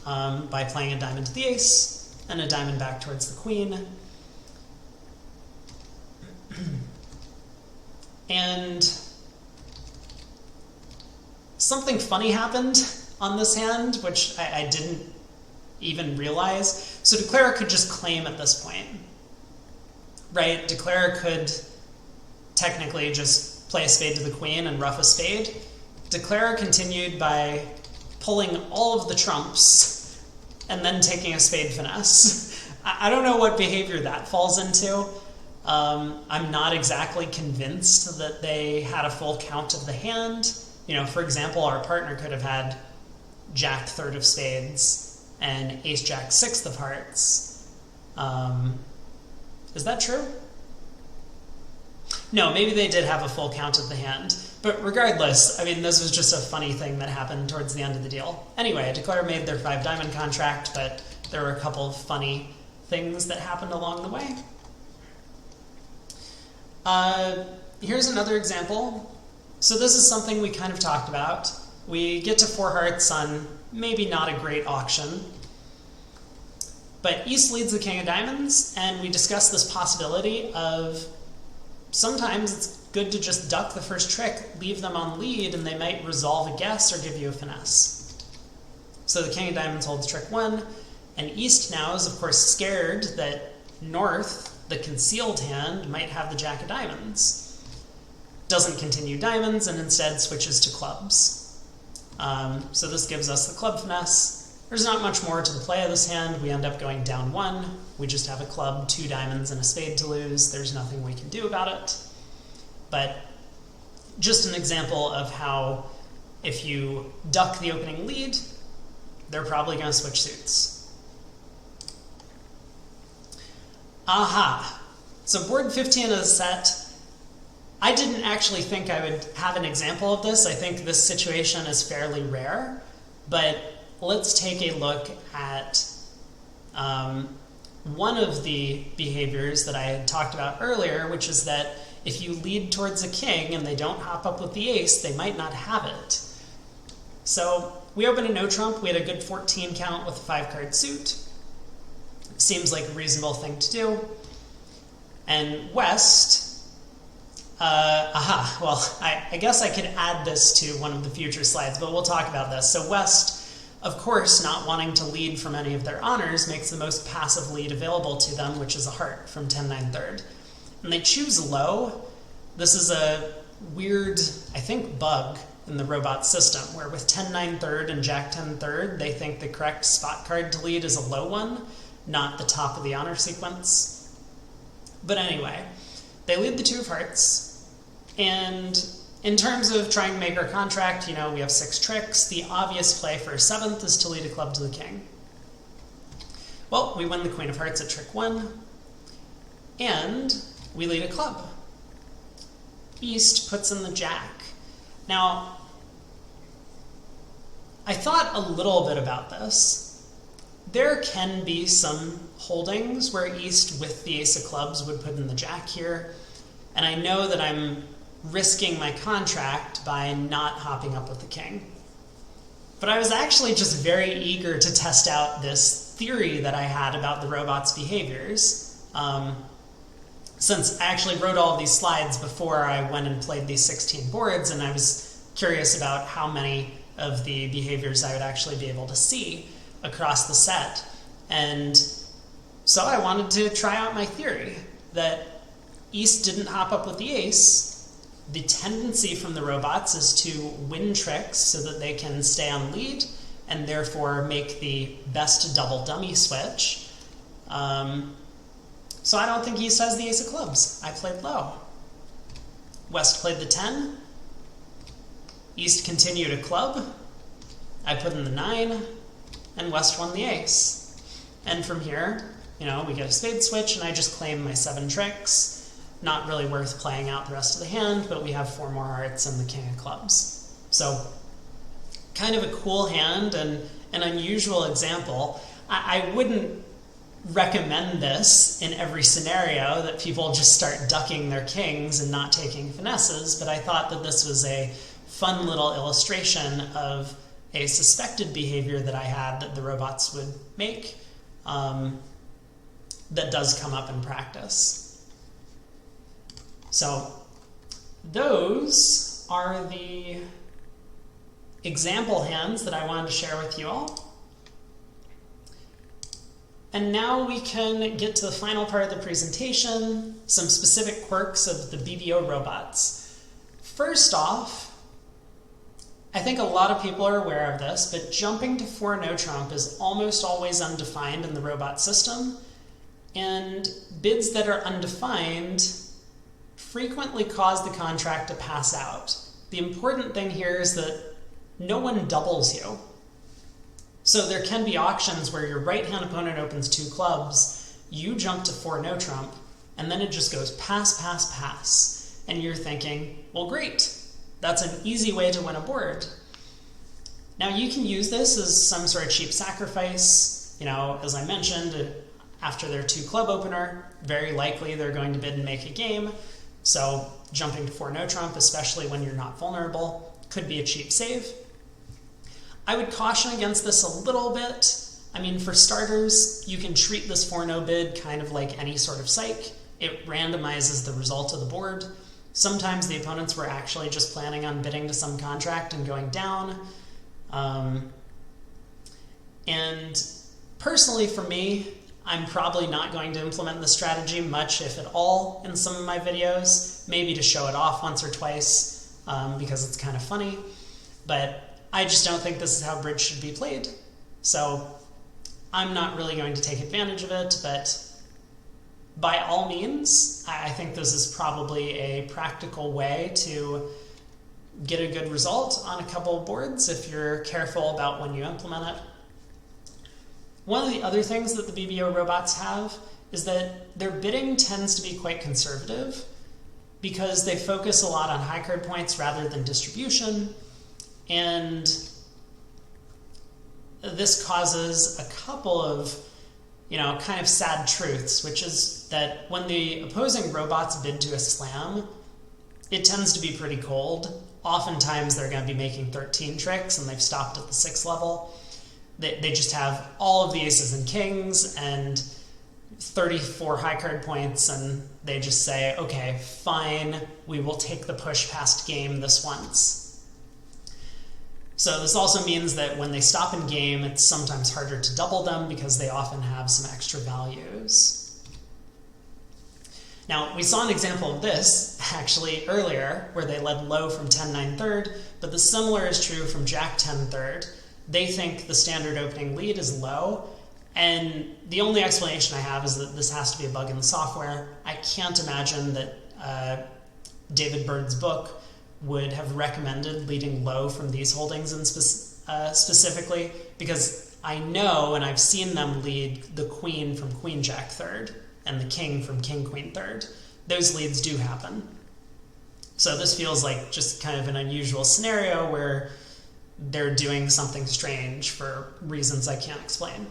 by playing a diamond to the ace and a diamond back towards the queen. And something funny happened on this hand, which I didn't even realize. So Declarer could just claim at this point, right? Declarer could technically just play a spade to the queen and ruff a spade. Declarer continued by pulling all of the trumps and then taking a spade finesse. I don't know what behavior that falls into. I'm not exactly convinced that they had a full count of the hand. You know, for example, our partner could have had Jack third of spades and Ace Jack sixth of hearts. Is that true? No, maybe they did have a full count of the hand. But regardless, I mean, this was just a funny thing that happened towards the end of the deal. Anyway, Declarer made their 5 diamond contract, but there were a couple of funny things that happened along the way. Here's another example. So this is something we kind of talked about. We get to 4 hearts on maybe not a great auction. But East leads the king of diamonds, and we discuss this possibility of sometimes it's good to just duck the first trick, leave them on lead, and they might resolve a guess or give you a finesse. So the king of diamonds holds trick 1, and East now is, of course, scared that North, the concealed hand, might have the jack of diamonds. Doesn't continue diamonds, and instead switches to clubs. So this gives us the club finesse. There's not much more to the play of this hand. We end up going down 1. We just have a club, 2 diamonds, and a spade to lose. There's nothing we can do about it. But just an example of how if you duck the opening lead, they're probably going to switch suits. Aha! So board 15 of the set, I didn't actually think I would have an example of this. I think this situation is fairly rare, but let's take a look at one of the behaviors that I had talked about earlier, which is that if you lead towards a king and they don't hop up with the ace, they might not have it. So we opened a no trump. We had a good 14 count with a 5-card suit. Seems like a reasonable thing to do. And West, I guess I could add this to one of the future slides, but we'll talk about this. So West, of course, not wanting to lead from any of their honors, makes the most passive lead available to them, which is a heart from 10-9 third. And they choose low. This is a weird, I think, bug in the robot system, where with 10-9 third and Jack 10 third, they think the correct spot card to lead is a low one, not the top of the honor sequence. But anyway, they lead the 2 of hearts, and in terms of trying to make our contract, you know, we have 6 tricks. The obvious play for a 7th is to lead a club to the king. Well, we win the queen of hearts at trick 1, and we lead a club. East puts in the jack. Now, I thought a little bit about this. There can be some holdings where East with the ace of clubs would put in the jack here, and I know that I'm risking my contract by not hopping up with the king. But I was actually just very eager to test out this theory that I had about the robot's behaviors. Since I actually wrote all of these slides before I went and played these 16 boards, and I was curious about how many of the behaviors I would actually be able to see across the set. And so I wanted to try out my theory that East didn't hop up with the ace. The tendency from the robots is to win tricks so that they can stay on lead and therefore make the best double dummy switch. So I don't think East has the ace of clubs. I played low. West played the 10. East continued a club. I put in the 9, and West won the ace. And from here, you know, we get a spade switch, and I just claim my 7 tricks. Not really worth playing out the rest of the hand, but we have 4 more hearts and the king of clubs. So kind of a cool hand and an unusual example. I wouldn't recommend this in every scenario, that people just start ducking their kings and not taking finesses, but I thought that this was a fun little illustration of a suspected behavior that I had that the robots would make that does come up in practice. So those are the example hands that I wanted to share with you all. And now we can get to the final part of the presentation, some specific quirks of the BBO robots. First off, I think a lot of people are aware of this, but jumping to 4 no trump is almost always undefined in the robot system, and bids that are undefined frequently cause the contract to pass out. The important thing here is that no one doubles you. So there can be auctions where your right-hand opponent opens 2 clubs, you jump to 4 no trump, and then it just goes pass, pass, pass. And you're thinking, well, great, that's an easy way to win a board. Now you can use this as some sort of cheap sacrifice. You know, as I mentioned, after their 2 club opener, very likely they're going to bid and make a game. So jumping to 4 no trump, especially when you're not vulnerable, could be a cheap save. I would caution against this a little bit. I mean, for starters, you can treat this 4 no bid kind of like any sort of psych. It randomizes the result of the board. Sometimes the opponents were actually just planning on bidding to some contract and going down. And personally for me, I'm probably not going to implement this strategy much, if at all, in some of my videos. Maybe to show it off once or twice because it's kind of funny. But I just don't think this is how bridge should be played. So I'm not really going to take advantage of it, but by all means, I think this is probably a practical way to get a good result on a couple of boards if you're careful about when you implement it. One of the other things that the BBO robots have is that their bidding tends to be quite conservative because they focus a lot on high card points rather than distribution. And this causes a couple of, kind of sad truths, which is that when the opposing robots bid to a slam, it tends to be pretty cold. Oftentimes they're going to be making 13 tricks and they've stopped at the 6th level. They just have all of the aces and kings and 34 high card points, and they just say, okay, fine, we will take the push past game this once. So this also means that when they stop in game, it's sometimes harder to double them because they often have some extra values. Now, we saw an example of this actually earlier where they led low from 10-9 third, but the similar is true from Jack 10 third. They think the standard opening lead is low, and the only explanation I have is that this has to be a bug in the software. I can't imagine that David Bird's book would have recommended leading low from these holdings in specifically, because I know and I've seen them lead the queen from queen jack third and the king from king queen third. Those leads do happen. So this feels like just kind of an unusual scenario where they're doing something strange for reasons I can't explain.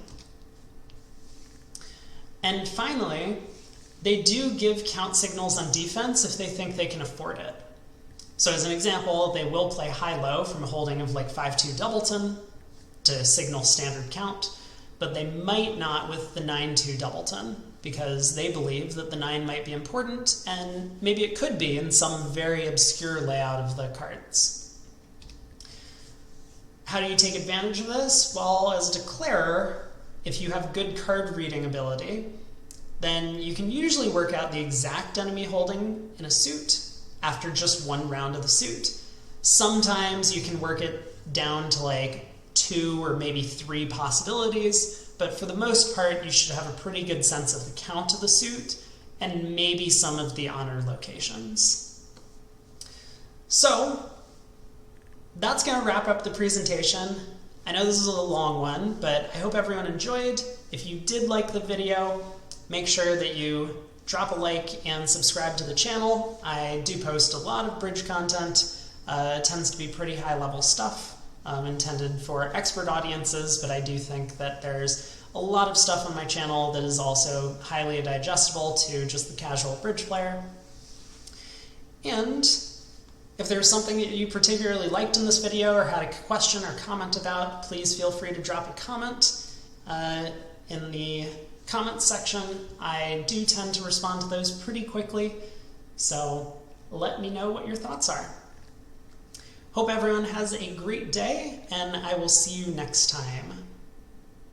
And finally, they do give count signals on defense if they think they can afford it. So as an example, they will play high-low from a holding of like 5-2 doubleton to signal standard count, but they might not with the 9-2 doubleton because they believe that the 9 might be important, and maybe it could be in some very obscure layout of the cards. How do you take advantage of this? Well, as a declarer, if you have good card reading ability, then you can usually work out the exact enemy holding in a suit after just one round of the suit. Sometimes you can work it down to like 2 or maybe 3 possibilities, but for the most part, you should have a pretty good sense of the count of the suit and maybe some of the honor locations. So that's going to wrap up the presentation. I know this is a long one, but I hope everyone enjoyed. If you did like the video, make sure that you drop a like and subscribe to the channel. I do post a lot of bridge content. It tends to be pretty high level stuff. intended for expert audiences, but I do think that there's a lot of stuff on my channel that is also highly digestible to just the casual bridge player. And if there's something that you particularly liked in this video or had a question or comment about, please feel free to drop a comment in the comments section. I do tend to respond to those pretty quickly, so let me know what your thoughts are. Hope everyone has a great day, and I will see you next time.